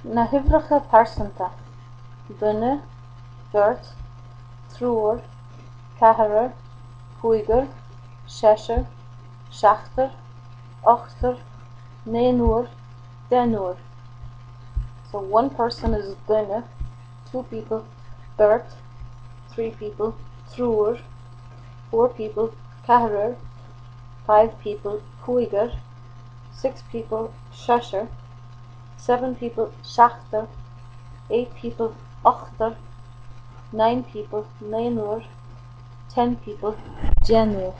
Na huimhreacha pearsanta: duine, beirt, triúr, ceathair, cúigear, seisear, seachtar, ochtar, naonúir, déanúir. So one person is duine, two people beirt, three people triúr, four people ceathair, five people cúigear, six people seisear, seven people seachtar, eight people ochtar, nine people naonúir, 10 people déanúir.